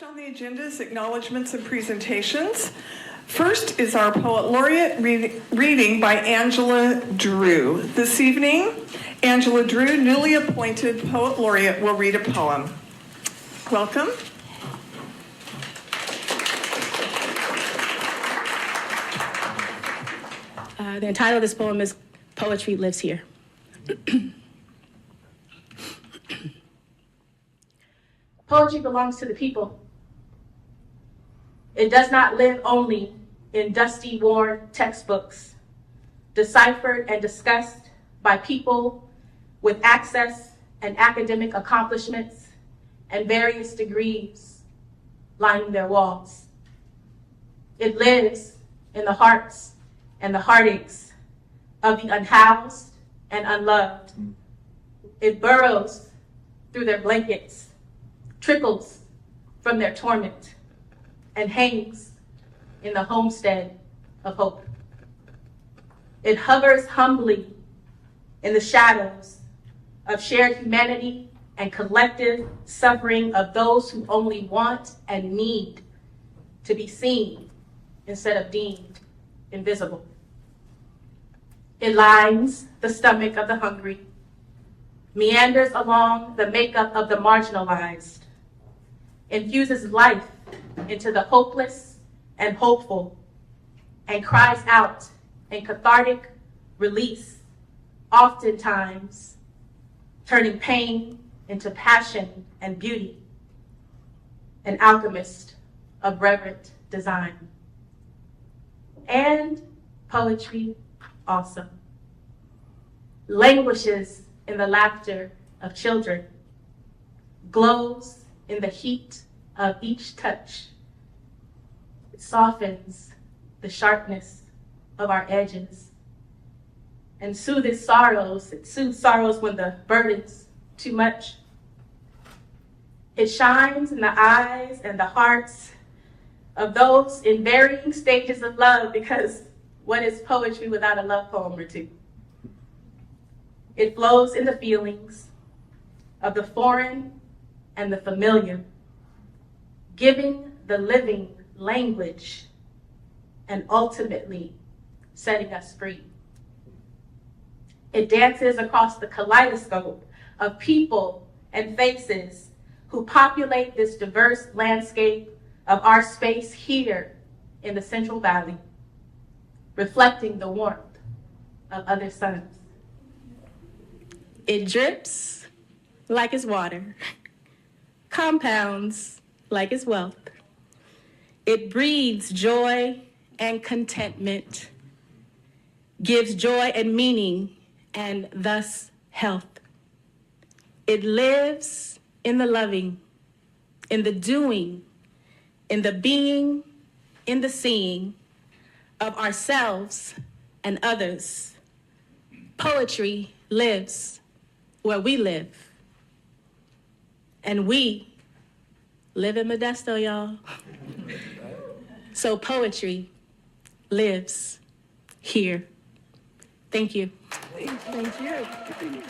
Next on the agenda is acknowledgements and presentations. First is our Poet Laureate reading by Angela Drew. This evening, Angela Drew, newly appointed Poet Laureate, will read a poem. Welcome. The title of this poem is Poetry Lives Here. Poetry belongs to the people. It does not live only in dusty, worn textbooks, deciphered and discussed by people with access and academic accomplishments and various degrees lining their walls. It lives in the hearts and the heartaches of the unhoused and unloved. It burrows through their blankets, trickles from their torment, and hangs in the homestead of hope. It hovers humbly in the shadows of shared humanity and collective suffering of those who only want and need to be seen instead of deemed invisible. It lines the stomach of the hungry, meanders along the makeup of the marginalized, infuses life into the hopeless and hopeful, and cries out in cathartic release, oftentimes turning pain into passion and beauty, an alchemist of reverent design. And poetry also languishes in the laughter of children, glows in the heat of each touch. It softens the sharpness of our edges and soothes sorrows. It soothes sorrows when the burden's too much. It shines in the eyes and the hearts of those in varying stages of love, because what is poetry without a love poem or two? It flows in the feelings of the foreign and the familiar, giving the living language and ultimately setting us free. It dances across the kaleidoscope of people and faces who populate this diverse landscape of our space here in the Central Valley, reflecting the warmth of other suns. It drips like it's water, compounds like it's wealth. It breeds joy and contentment, gives joy and meaning, and thus health. It lives in the loving, in the doing, in the being, in the seeing of ourselves and others. Poetry lives where we live. And we live in Modesto, y'all. So poetry lives here. Thank you. Thank you.